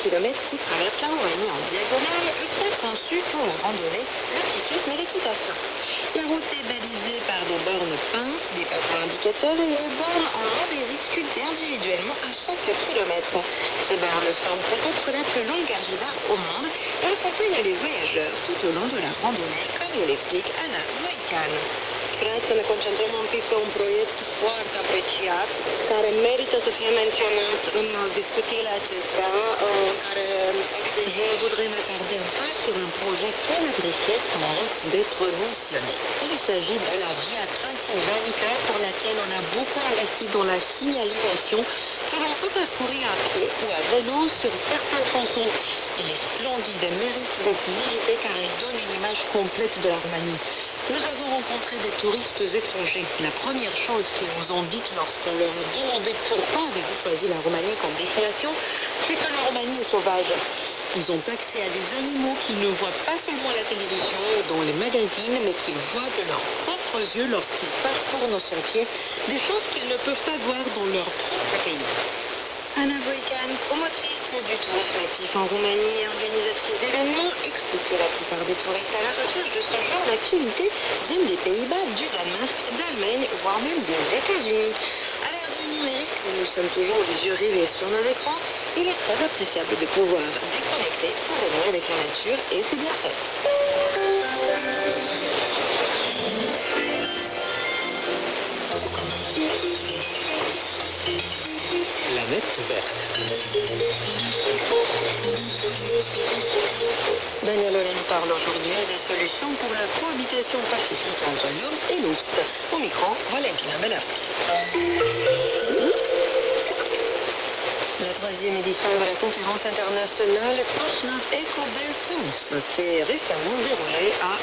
km qui traverse la Roumanie en diagonale et qui est conçu pour la randonnée, le cyclisme et l'équitation. La route est balisée par des bornes peintes, des panneaux indicateurs et des bornes en embellies sculptées individuellement à chaque kilomètre. Ces bornes forment peut-être la plus longue galerie d'art au monde et accompagnent les voyageurs tout au long de la randonnée, comme il explique Ana Voican. Cred că ne concentrăm un pic pe un proiect foarte apreciat, care merită să fie menționat în discuțiile acestea, care je voudrais m'attarder un peu sur un projet très apprécié qui mérite d'être mentionné. Il s'agit de la Via Transilvanica pour laquelle on a beaucoup investi dans la signalisation que l'on peut parcourir à pied ou à vélo sur certains tronçons. Elle est splendide et mérite d'être visitée car elle donne une image complète de la Roumanie. Nous avons rencontré des touristes étrangers. La première chose qu'ils nous ont dite lorsqu'on leur a demandé pourquoi avez-vous choisi la Roumanie comme destination, c'est que la Roumanie est sauvage. Ils ont accès à des animaux qu'ils ne voient pas seulement à la télévision ou dans les magazines, mais qu'ils voient de leurs propres yeux lorsqu'ils parcourent nos sentiers, des choses qu'ils ne peuvent pas voir dans leur propre pays. Ana Voican, promotrice du tourisme actif en Roumanie et organisatrice d'événements, explique que la plupart des touristes à la recherche de ce genre d'activité viennent des Pays-Bas, du Danemark, d'Allemagne, voire même des États-Unis. À l'ère du numérique, où nous sommes toujours les yeux rivés sur nos écrans, il est très appréciable de pouvoir déconnecter pour aimer avec la nature et c'est bien fait. La nette verte. Daniel nous parle aujourd'hui des solutions pour la cohabitation pacifique entre l'homme et l'ours. Au micro, Valentina Belarski. La troisième édition de la conférence internationale Touchnav Eco Bear Conf s'est récemment déroulée à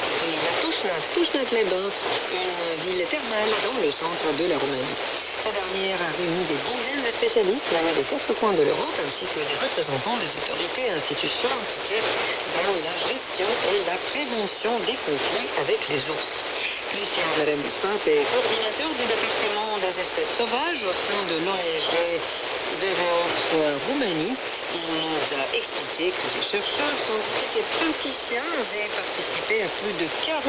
Touchnav-les-Bains, une ville thermale dans le centre de la Roumanie. La dernière a réuni des dizaines de spécialistes venus des quatre coins de l'Europe ainsi que des représentants des autorités et institutions impliquées dans la gestion et la prévention des conflits avec les ours. Christian Remuspap est coordinateur du département des espèces sauvages au sein de l'ONG Devos Roumanie. Il nous a expliqué que les chercheurs, scientifiques et praticiens avaient participé à plus de 40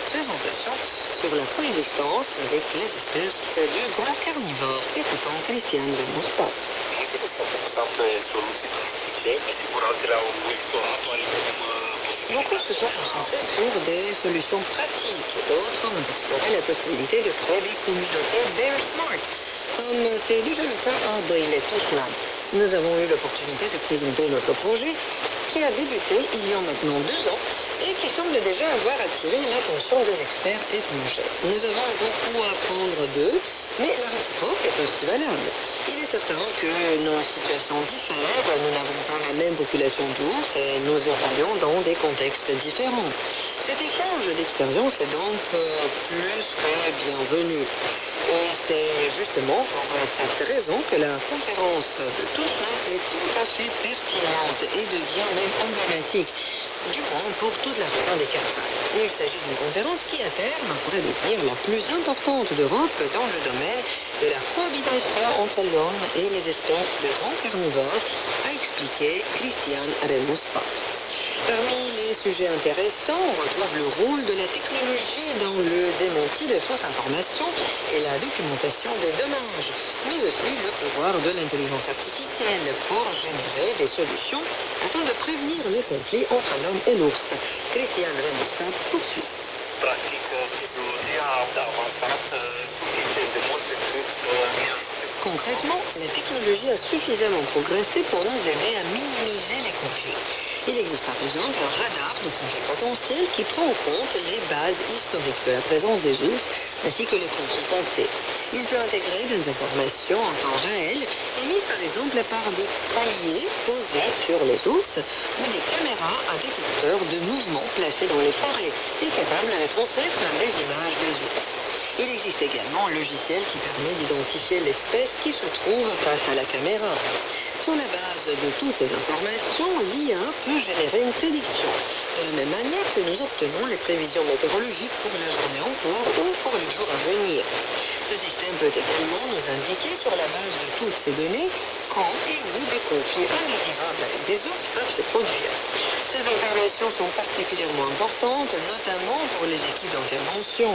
présentations sur la coexistence avec les espèces du grand carnivore. Écoutons Christian Remuspap. Există exemple soluții practice, cu siguranță le-au explorat oarecum posibilitatea. Beaucoup se sont concentrés sur des solutions pratiques. D'autres ont exploré la possibilité de créer des communautés Bear Smart, comme c'est déjà le cas à Brăila-Touchnav. Nous avons eu l'opportunité de présenter notre projet qui a débuté il y a maintenant 2 ans et qui semble déjà avoir attiré l'attention des experts étrangers. Nous avons beaucoup à apprendre d'eux, mais la réciproque est aussi valable. Il est certain que nos situations diffèrent, nous n'avons pas la même population d'ours et nous évoluons dans des contextes différents. Cet échange d'expérience est donc plus que bienvenu. Et c'est justement pour cette raison que la conférence de Touchnav est tout à fait pertinente et devient même emblématique, du moins pour toute la région des Carpates. Il s'agit d'une conférence qui, à terme, pourrait devenir la plus importante d'Europe dans le domaine de la cohabitation entre l'homme et les espèces de grands carnivores, a expliqué Christian Remuspap. Parmi les sujets intéressants, on retrouve le rôle de la technologie dans le démenti des fausses informations et la documentation des dommages, mais aussi le pouvoir de l'intelligence artificielle pour générer des solutions afin de prévenir les conflits entre l'homme et l'ours. Christian Remuspap poursuit. Practic, tehnologia a avansat suficient de mult încât ne ajute. Concrètement, la technologie a suffisamment progressé pour nous aider à minimiser les conflits. Il existe par exemple un radar de conflits potentiels qui prend en compte les bases historiques de la présence des ours ainsi que les conflits passés. Il peut intégrer des informations en temps réel émises par exemple par des paliers posés sur les ours ou des caméras à détecteur de mouvements placés dans les forêts et capables de transmettre des images des ours. Il existe également un logiciel qui permet d'identifier l'espèce qui se trouve face à la caméra. Sur la base de toutes ces informations, l'IA peut générer une prédiction. De la même manière que nous obtenons les prévisions météorologiques pour la journée en cours ou pour les jours à venir. Ce système peut également nous indiquer sur la base de toutes ces données quand et où des conflits indésirables avec des ours peuvent se produire. Ces informations sont particulièrement importantes, notamment pour les équipes d'intervention.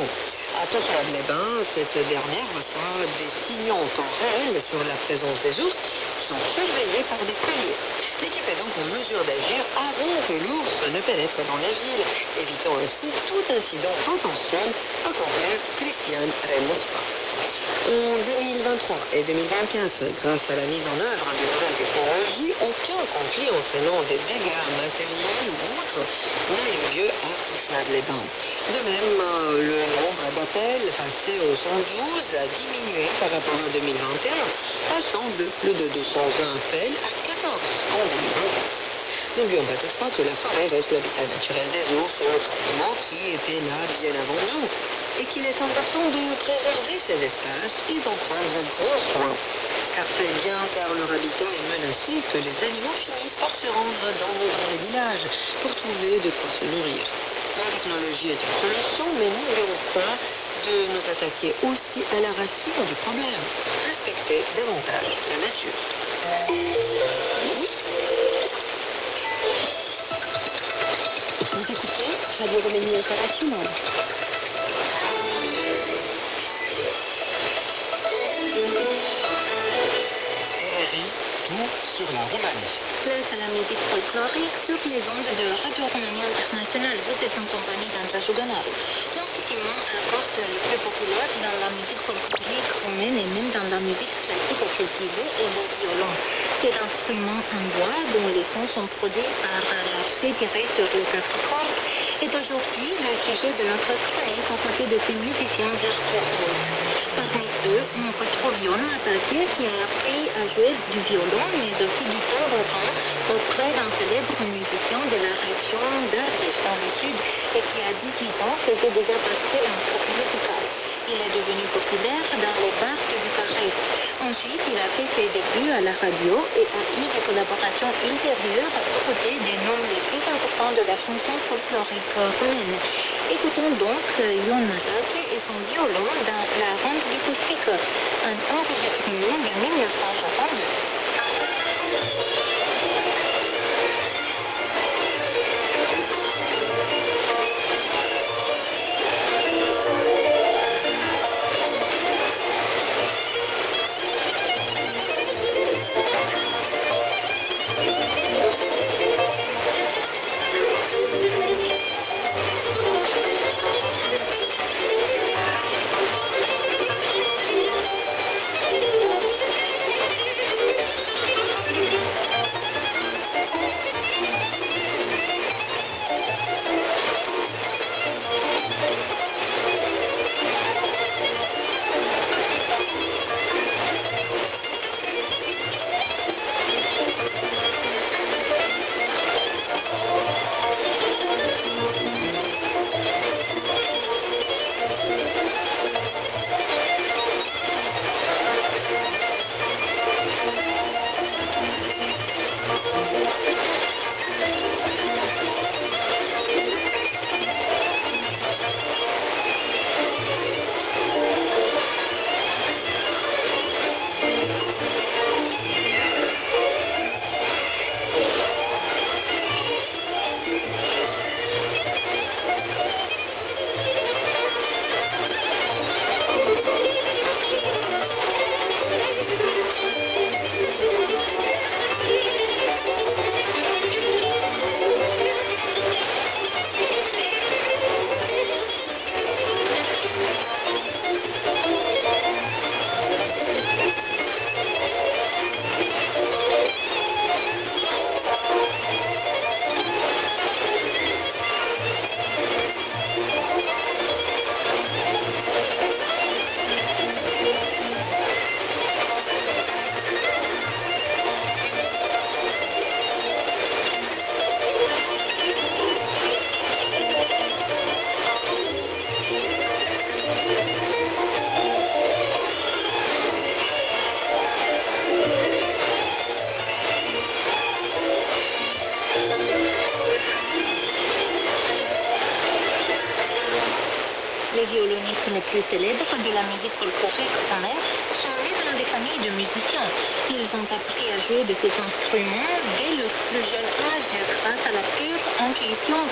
À Tossoir-les-Bains, cette dernière reçoit des signaux en temps réel sur la présence des ours qui sont surveillés par des colliers. L'équipe est donc en mesure d'agir avant que l'ours ne pénètre dans la ville, évitant ainsi tout incident potentiel, a conclu Christian Remospa. En 2023 et 2024, grâce à la mise en œuvre de nouvelles technologies, aucun conflit entraînant des dégâts matériels ou autres n'a eu lieu à Touchard-les-Bains. De même, le nombre d'appels passés au 112 a diminué par rapport à 2021, passant de plus de 220 appels à 14 en 2024. N'oublions pas toutefois que la forêt reste l'habitat naturel des ours et autres animaux qui étaient là bien avant nous, et qu'il est important de préserver ces espaces et d'en prendre grand soin. Car c'est bien car leur habitat est menacé que les animaux finissent par se rendre dans nos villes et villages pour trouver de quoi se nourrir. La technologie est une solution, mais n'oublions pas de nous attaquer aussi à la racine du problème. Respecter davantage la nature. Vous écoutez Radio Roumanie Internationale. Sur la Roumanie. Place à la musique folklorique sur les ondes de Radio Roumanie Internationale. Vous êtes en compagnie d'Andra Jouganari. L'instrument importe le plus populaire dans la musique folklorique roumaine et même dans la musique classique cultivée est le violon. C'est l'instrument en bois dont les sons sont produits par l'archet tiré sur les quatre cordes est aujourd'hui le sujet de notre chronique composée de ces musiciens virtuoses. Parmi eux, on retrouve Iona Ataque qui a appris à jouer du violon mais aussi du tambourin auprès d'un célèbre musicien de la région d'Ardèche dans le sud et qui à 18 ans faisait déjà partie d'un groupe musical. Il est devenu populaire dans les bars de Bucarest. Ensuite, il a fait ses débuts à la radio et a eu des collaborations ultérieures aux côtés des noms les plus importants de la chanson folklorique roumaine. Écoutons donc Iona Ataque et son violon dans La Ronde du Coustic, un enregistrement de 1962. les violonistes les plus célèbres de la musique folklorique roumaine sont nés dans des familles de musiciens. Ils ont appris à jouer de cet instrument dès leur plus jeune âge grâce à la pure intuition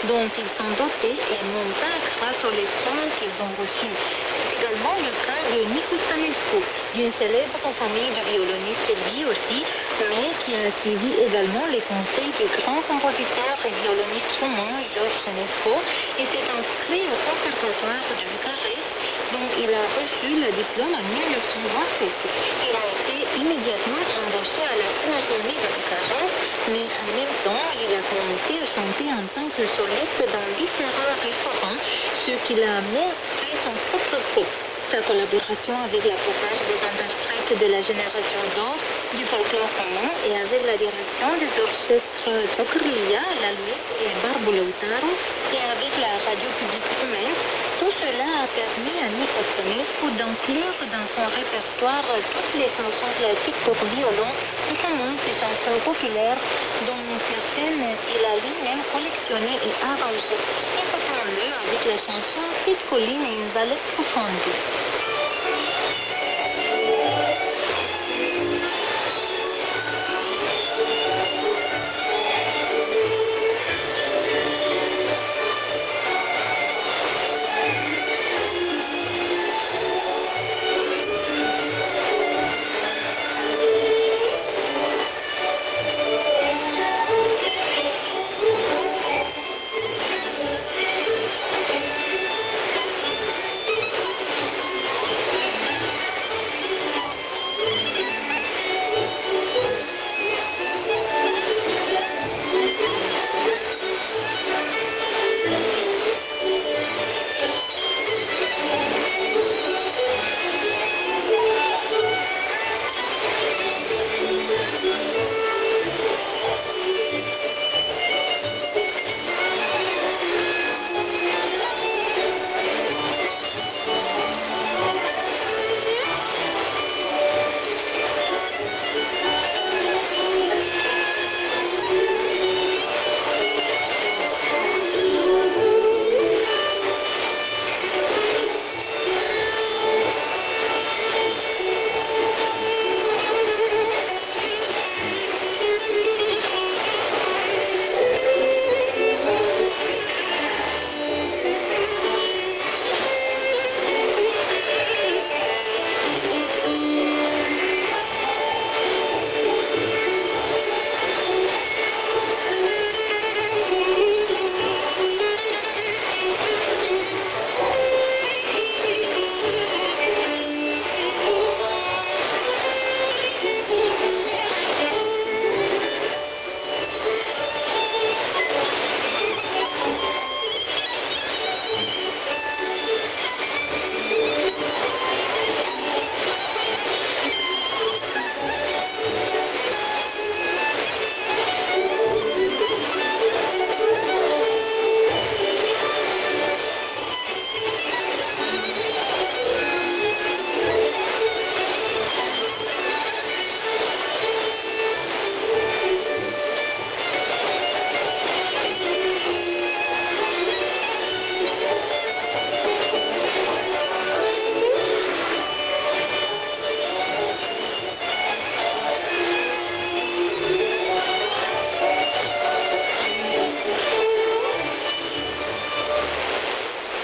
dont ils sont dotés et non pas grâce aux leçons qu'ils ont reçues. C'est également le cas de Nicu Stănescu, d'une célèbre famille de violonistes lui aussi, mais qui a suivi également les conseils du grand compositeur et violoniste roumain George Enescu et s'est inscrit au conservatoire de Bucarest, dont il a reçu le diplôme en 1927. Il a été immédiatement embauché à la Philharmonie de Bucarest, mais en même temps, il a commencé à chanter en tant que soliste dans différents restaurants, ce qui l'a amené à créer son propre groupe. Sa collaboration avec la plupart des interprètes de la génération d'or du folklore romain et avec la direction des orchestres Ciocârlia, La Luette et Barbu Lăutaru et avec la radio publique roumaine, tout cela a permis à Nicu Stănescu d'inclure dans son répertoire toutes les chansons classiques pour violon et même des chansons populaires dont certaines il a lui-même collectionnées et arrangées. Écoutons-le avec la chanson Petite colline et une vallée profonde.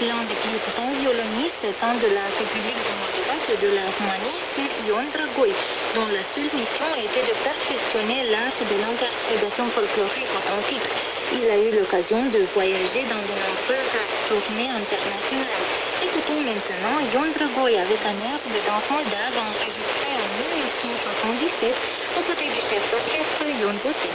L'un des plus grands violonistes tant de la République de Moldova que de la Roumanie fut Ion Dragoi, dont la seule mission était de perfectionner l'art de l'interprétation folklorique authentique. Il a eu l'occasion de voyager dans de nombreuses tournées internationales. Écoutons maintenant Ion Dragoi avec un air de danse moldave enregistré en 1977 aux côtés du chef d'orchestre Ion Boté.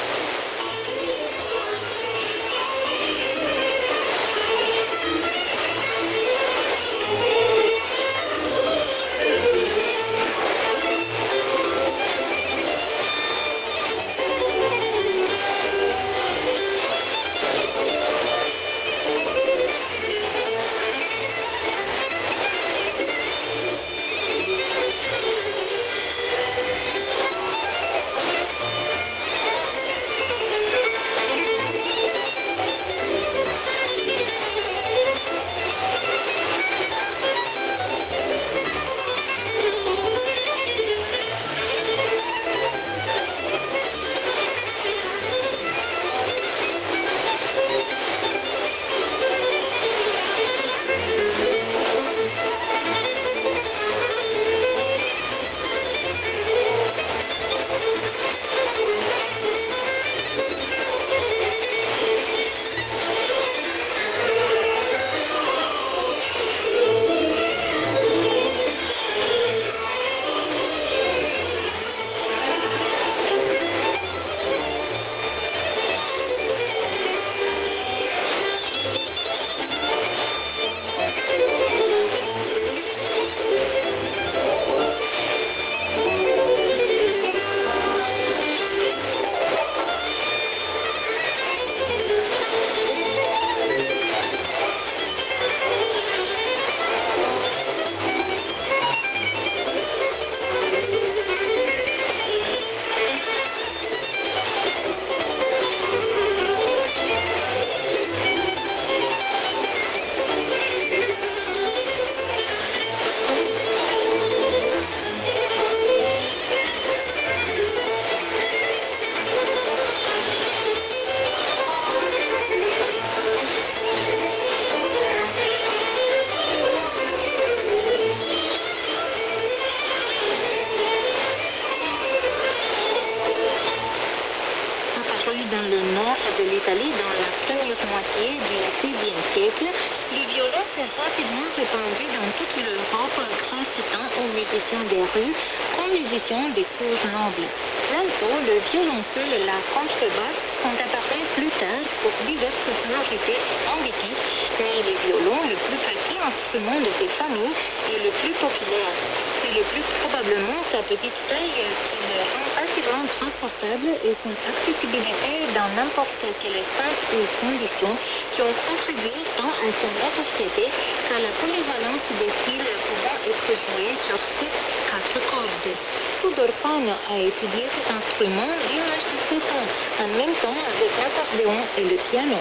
apparu dans le nord de l'Italie dans la première moitié du XVIe siècle, le violon s'est rapidement répandu dans toute l'Europe grâce tant aux musiciens des rues qu'aux musiciens des cours nobles. L'alto, le violoncelle et la contrebasse sont apparus plus tard pour diverses sonorités embêtiques, mais le violon, le plus petit instrument de ces familles, est le plus populaire. C'est le plus probablement sa petite taille qui le rend facilement transportable et son accessibilité dans n'importe quel espace ou conditions qui ont contribué tant à son notoriété qu'à la polyvalence des styles pouvant être joués sur 4 cordes. Tudor Pan a étudié cet instrument dès l'âge de 7 ans, en même temps avec l'accordéon et le piano.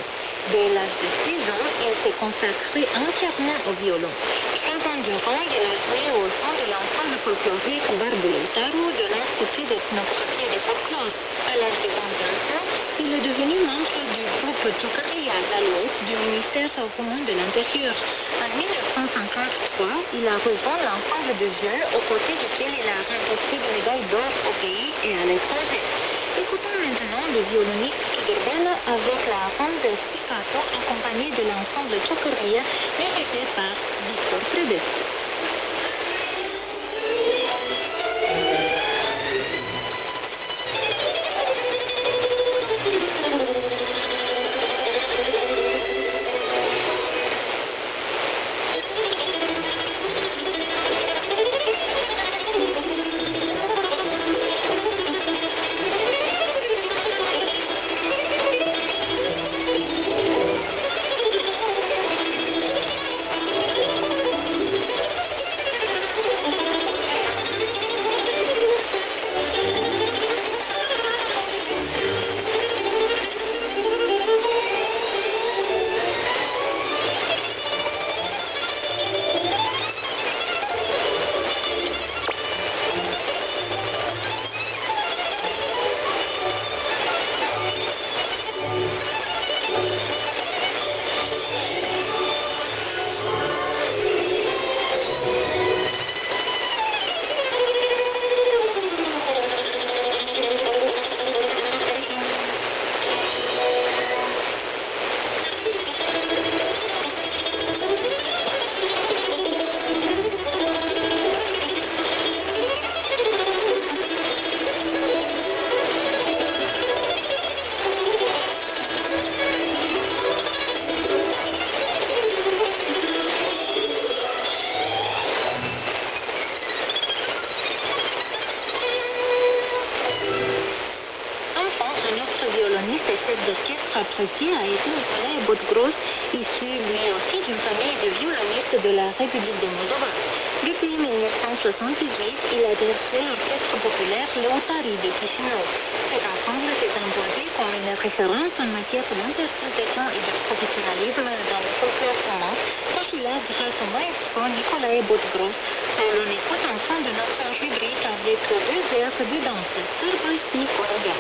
Dès l'âge de 6 ans, il s'est consacré entièrement au violon. 3 ans durant, il a joué au sein de l'ensemble folklorique Barbelottaro de l'Institut d'ethnographie et de folklore. À l'âge de 21 ans, il est devenu membre du groupe Tokaria à l'ouest du ministère roumain de l'Intérieur. En 1953, il a rejoint l'ensemble de jeunes aux côtés duquel il a remporté des médailles d'or au pays et à l'étranger. Écoutons maintenant le violoniste Tudor Pan avec la ronde staccato accompagnée de l'ensemble Tokaria dirigé par Victor Tredescu. Apprécié a été Nicolae Botgros, issu lui aussi d'une famille de violonistes de la République de Moldova. Depuis 1978, il a dirigé l'orchestre populaire Leutari de Chișinău. Cet ensemble s'est imposé comme une référence en matière d'interprétation et de professionnalisme dans le folklore roman, populaire grâce au maestro Nicolae Botgros. On écoute enfin de notre rubrique avec 2 airs de danse, Sârba și Coreeagă.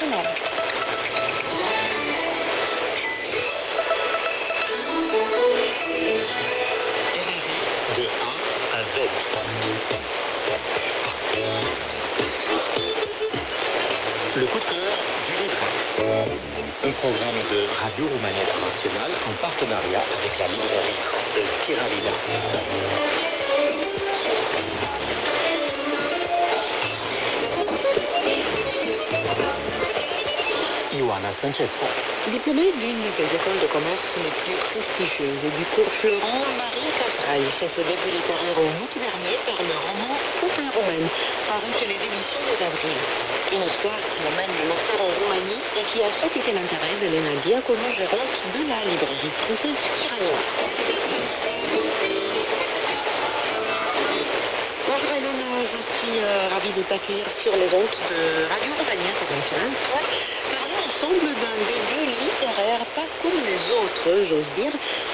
internationale. De A à Z. Le coup de cœur du livre. Un programme de Radio Roumanie Internationale en partenariat avec la librairie française Tiralina. Ioana Stancescu. Diplômée d'une des écoles de commerce les plus prestigieuses et du cours Florent, Marie Casraille fait ses débuts littéraires au août dernier par le roman Couple romaine, paru chez les éditions de d'Avril. Une histoire qui emmène le lecteur en Roumanie et qui a suscité l'intérêt de Léna Diacono, gérante de la librairie française Tirania. Bonjour Elena, je suis ravie de t'accueillir sur les ondes de Radio Roumanie Internationale pour parler ensemble d'un début littéraire pas comme les autres, j'ose dire,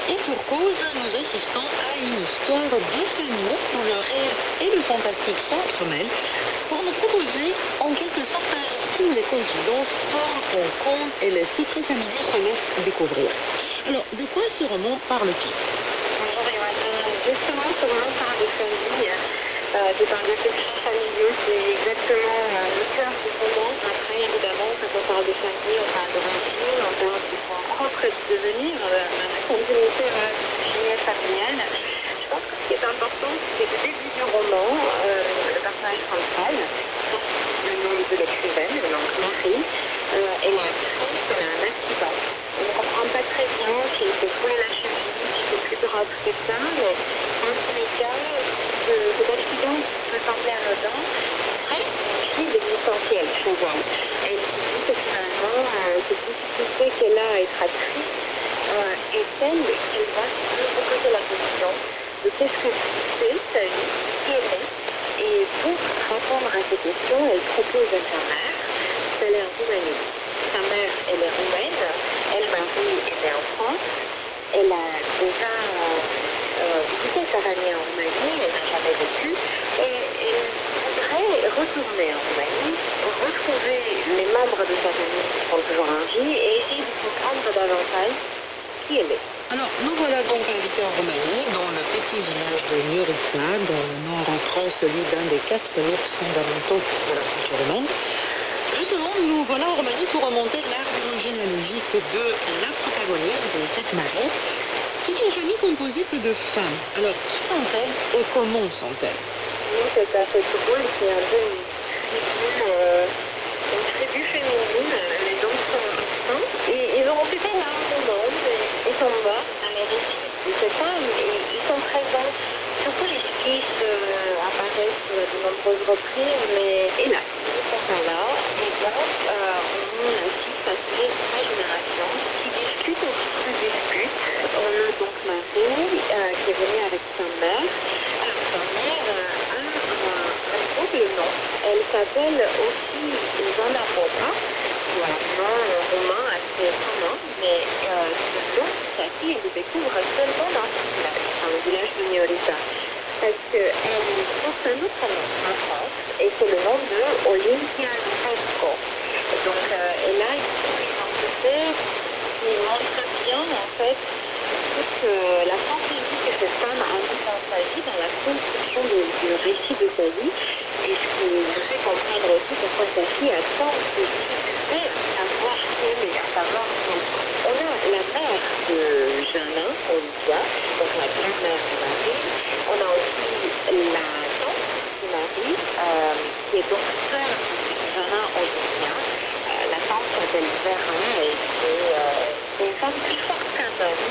et pour cause, nous assistons à une histoire définie où le réel et le fantastique s'entremêlent pour nous proposer en quelque sorte un récit où les coïncidences forment un conte et les secrets familiers se laissent découvrir. Alors, de quoi ce roman parle-t-il? Bonjour Johanna, justement ce roman parle de famille, de parle de secrets familiaux, c'est exactement le cœur du roman. Après évidemment quand on parle de famille, on parle d'origine, on parle de son propre devenir, la continuité du génie familial. Je pense que ce qui est important, c'est le début du roman, le personnage central, le nom de l'écrivaine, donc Marie, elle est actrice, elle a un accident. On ne comprend pas très bien si elle s'est foulée la cheville, si c'est plus grave que ça, mais dans tous les cas, cet accident peut sembler anodin, reste une crise existentielle chez elle. Elle se dit que finalement, cette difficulté qu'elle a à être actrice est telle qu'elle va se reposer la question de qu'est-ce que c'est sa vie, qui elle est. Et pour répondre à ces questions, elle propose à sa mère d'aller en Roumanie. Sa mère, elle est roumaine, elle, Marie, est née en France. Elle a déjà visité sa famille en Roumanie, elle n'a jamais vécu, et elle voudrait retourner en Roumanie, retrouver les membres de sa famille qui sont toujours en vie et essayer de comprendre davantage qui elle est. Alors, nous voilà donc invités en Roumanie, dans le petit village de Miorica, dans le nord en France, celui d'un des 4 mythes fondamentaux de la culture roumaine. Justement, nous voilà en Roumanie pour remonter l'arbre généalogique de la protagoniste de cette Marie. C'est une famille composée de femmes. Alors, qui sont-elles et comment sont-elles? Oui, c'est assez drôle, c'est un peu une tribu féminine, les hommes sont absents, et ils ont occupé énormément, ils sont morts dans les récits de ces femmes, et ils sont présents, surtout les skis apparaissent de nombreuses reprises, mais hélas, ils sont là, et donc on assiste à ces 3 générations qui discutent et qui se discutent. On a donc Marie qui est venue avec sa mère. Alors sa mère a un double nom. Elle s'appelle aussi Zana Popa, qui a un nom roumain assez commun, mais ce nom, sa fille, elle le découvre seulement dans le village de Miorica. Parce qu'elle porte un autre nom en France, et c'est le nom de Olympia Fresco. Donc elle a une identité qui montre bien en fait toute la fantaisie que cette femme a mis dans sa vie, dans la construction du récit de sa vie, et ce qui nous fait comprendre aussi pourquoi sa fille a tant de difficultés à savoir qui elle est, à savoir qui. On a la mère de Jeannin, Olivia, donc la grand-mère de Marie. On a aussi la tante de Marie, qui est donc sœur de Jeannin, Olivia. La tante s'appelle Vera et c'est une femme plus forte qu'un homme.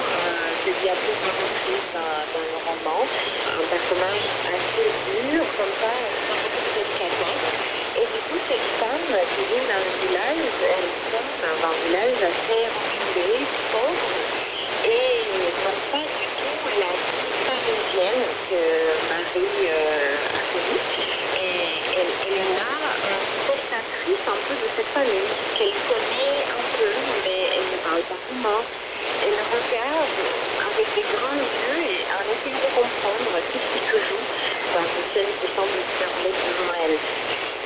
Je dis à plusieurs reprises dans le roman. Un personnage assez dur, comme ça, sans beaucoup de délicatesse. Et du coup, cette femme qui vit dans le village, elle tombe dans un village assez reculé, pauvre, et non pas du tout la vie parisienne que Marie a connue. Et elle est là, spectatrice un peu de cette famille, qu'elle connaît un peu, mais elle ne parle pas roumain. Elle regarde avec des grands yeux et en essayant de comprendre tout ce qui se joue dans une scène qui semble se dérouler devant elle.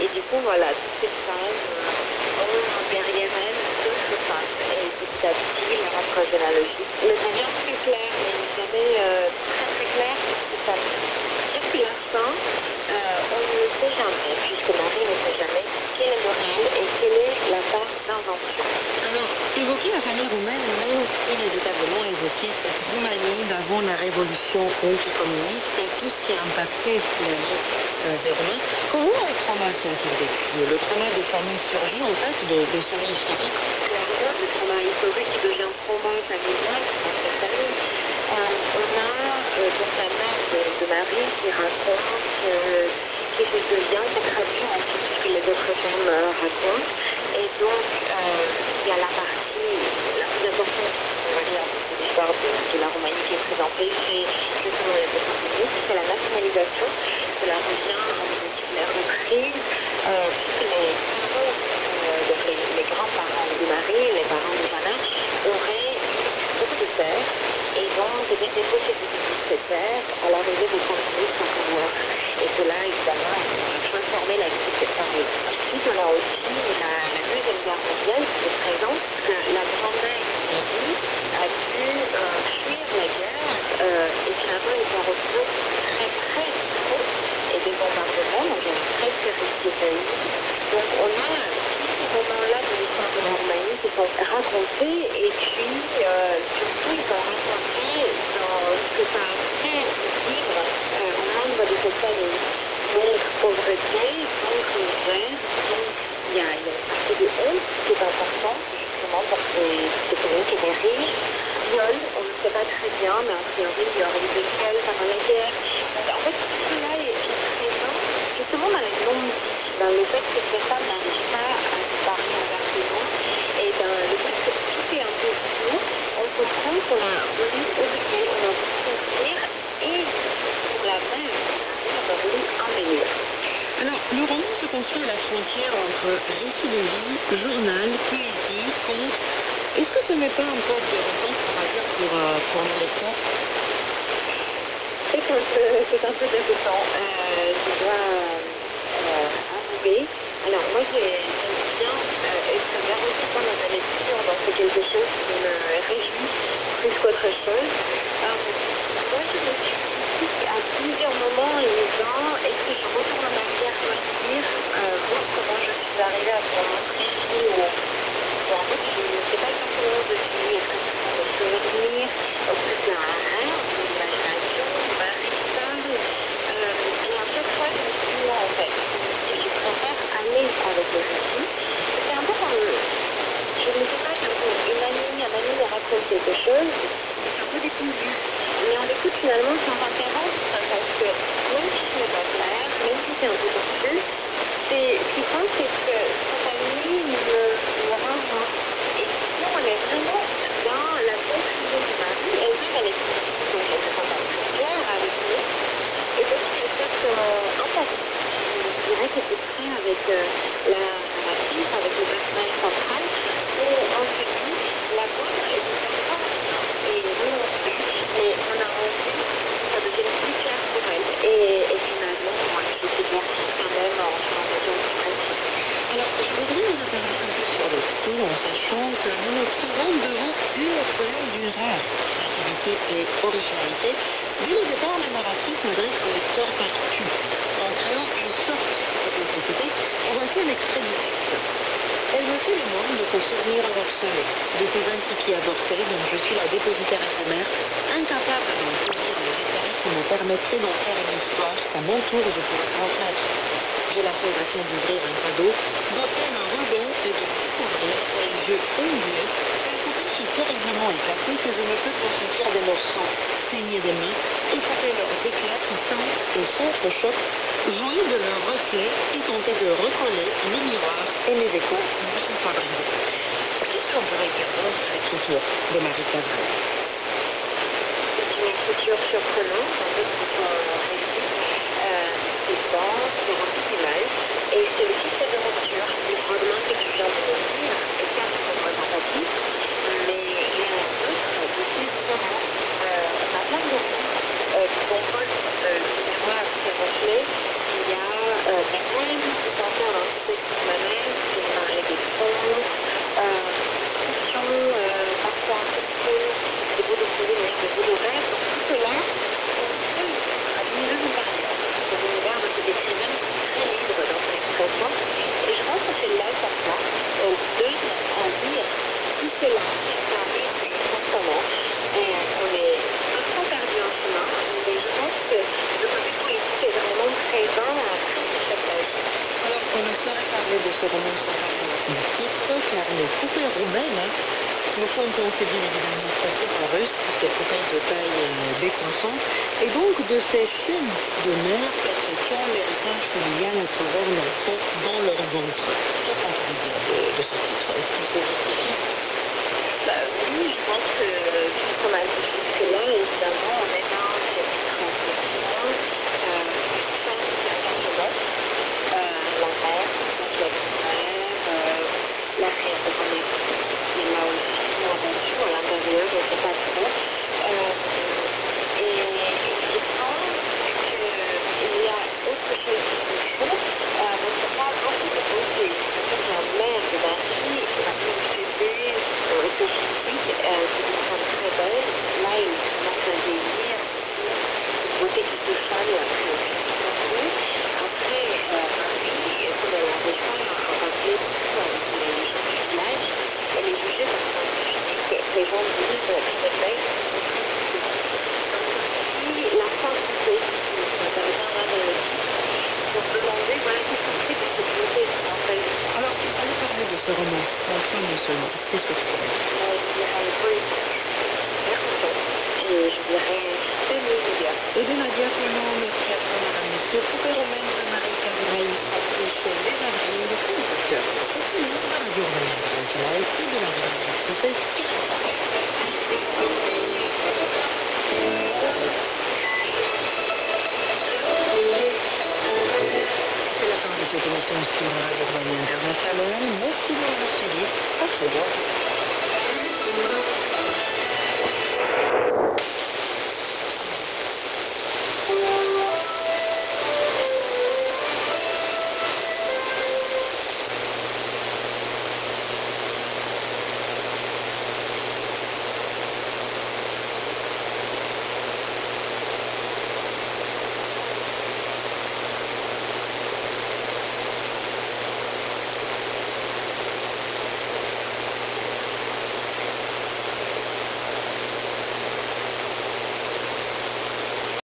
Et du coup, voilà, toutes ces femmes ont derrière elles d'autres femmes. Et petit à petit, leur arbre généalogique le devient plus clair, mais jamais très très clair, puisque ça depuis la fin, on ne sait jamais, puisque Marie ne sait jamais quelle est morale et quelle est la part d'invention. Alors, évoquer la famille roumaine, même inévitablement évoquer cette Roumanie d'avant la révolution anticommuniste et tout ce qui a impacté la vie des Roumains. Comment les traumas sont-ils vécus? Le trauma des familles surgit en fait de ce historique. Clairement, le trauma historique qui devient trauma familial dans cette famille. On a donc la mère de Marie qui raconte qui se devient, qui traduit en tout ce que les autres femmes racontent. Et donc, il y a la partie la plus importante, on va dire, de l'histoire de la Roumanie qui est présentée, c'est justement les antisémites, c'est la nationalisation. Cela revient à la reprise, puisque les parents, donc les grands-parents de Marie, les parents de Johanna, auraient beaucoup de terres et donc étaient dépossédés de ces terres à l'arrivée des communistes en pouvoir. Et cela, évidemment, a transformé la vie de cette famille. Ensuite, on a aussi la Deuxième Guerre mondiale qui se présente, que la grand-mère a dû fuir la guerre et finalement elle s'en retrouve très très tôt et des bombardements, donc il y a presque risque pays. Donc on a tous ces moments-là de l'histoire de la Roumanie qui sont racontés et puis surtout ils sont racontés dans ce que ça a fait vivre aux membres de cette famille. Donc pauvreté, donc misère, donc il y a une partie de honte qui est importante justement pour ces familles qui étaient riches. Viol, on ne sait pas très bien, mais a priori il y aurait eu des viols pendant la guerre. Donc en fait tout cela est présent justement dans la non-musique, dans le fait que ces femmes n'arrivent pas à se parler ouvertement et dans le fait que tout est un peu flou, on comprend qu'on a voulu oublier, on a voulu construire et pour la mère, on a voulu embellir. Alors, le roman se construit à la frontière entre récit de vie, journal, poésie, conte. Est-ce que ce n'est pas un peu déroutant, on va dire, pour le lecteur? C'est un peu déroutant, je dois avouer. Alors moi j'aime bien être garantissant dans ma lecture, donc c'est quelque chose qui me réjouit plus qu'autre chose. Moi je me suis dit à plusieurs moments en lisant, est-ce que je retourne en arrière pour lire, voir comment je suis arrivée à ce moment précis où en fait je ne sais pas exactement où je suis, est-ce que c'est un souvenir, est-ce que c'est un rêve, une imagination, Marie qui parle, et à chaque fois je me suis dit non en fait, je préfère aller avec le récit. C'est un peu comme, je ne sais pas, un ami me raconte quelque chose, c'est un peu détendu. Mais on l'écoute finalement sans interrompre, parce que même si ce n'est pas clair, même si c'est un peu tordu, ce qui compte c'est que cette amie me renvoie. Et sinon on est vraiment dans la confusion de Marie, elle-même elle est donc elle se sent plus claire avec nous. Et donc c'est cette empathie, je dirais que c'est prêt avec la narratrice, avec le personnage central, où on se dit la bonne est différente et nous non plus, mais on a envie que ça devienne plus clair pour elle. Et finalement, moi, je suis divertie quand même en faisant du récit. Alors, je voudrais vous interroger un peu sur le style en sachant que nous nous trouvons devant une feuille d'une rare créativité et originalité. Dès le départ, la narratrice m'adresse au lecteur par tu, en créant une sorte de complicité. Voici un extrait du texte. Elle me fait mémoire de ses souvenirs morcelés, de ses instituts avortés dont je suis la dépositaire éphémère, incapable d'en saisir les détails qui me permettraient d'en faire une histoire qu'à mon tour je pourrais transmettre. J'ai la sensation d'ouvrir un cadeau, d'offrir un rebond et de découvrir les yeux ondulés, une poupée si terriblement éclatée que je ne peux consentir des morceaux, saigner des mains, écouter leurs éclats qui tentent et s'entrechoquent, jouir de leurs reflets et tenter de recoller le miroir et mes échos ne sont pas brisés. Qu'est-ce qu'on pourrait dire donc de l'écriture de Marie Cavral? C'est une écriture surprenante, en fait, c'est son récit. C'est dense, c'est rempli d'images, et c'est aussi fait de rupture. Le fragment que tu viens de me lire est certes représentatif, mais il y en a d'autres de plus différents. On a plein de groupes qui composent le miroir, ses reflets. Il y a des poèmes qui sont faits en on ne saurait parler de ce roman sans parler de son titre, car les poupées roumaines nous font penser bien évidemment à la russe, ces poupées de taille décroissante, et donc de ces scènes de mer perpétuant l'héritage familial à travers l'enfant dans leur ventre. Qu'est-ce qu'on peut dire de ce titre? Est-ce qu'il se justifie? Oui, je pense que tout ce qu'on a dit jusque-là, évidemment, on est dans cette transition fin du attachement, la mère, donc la grand-mère, l'arrière-grand-mère qui est là aussi, ou en dessous, à l'intérieur, je ne sais pas trop. Et je pense qu'il y a autre chose qu'il faut, parce qu'on parle beaucoup de beauté, c'est-à-dire la mère de Barbie, la mère bébé, que je dis, c'est une femme très belle. Là, il commence à vieillir, une beauté qui se fane, après, Marie, comme elle n'arrive pas à passer beaucoup avec les gens du village, elle est jugée d'un point de vue physique. Les gens disent qu'elle est belle. Si la quantité, ça va bien là dans le titre, on peut demander, voilà, qu'est-ce qu'on fait de cette beauté en fait. Alors, si vous allez parler de ce roman, en trois mots seulement, qu'est-ce que c'est? Je dirais politique, version, et je dirais féminisme. Et de Nadia Clément, merci à toi, madame, monsieur. Poupée romaine de Marie Cabraille, appelée chez Les Avrils, le coup de cœur. C'est fini, de la radio romaine internationale et de la radio française qui s'en C'est la fin de cette émission sur Radio Romaine Internationale. Merci de m'avoir suivi. À très bientôt.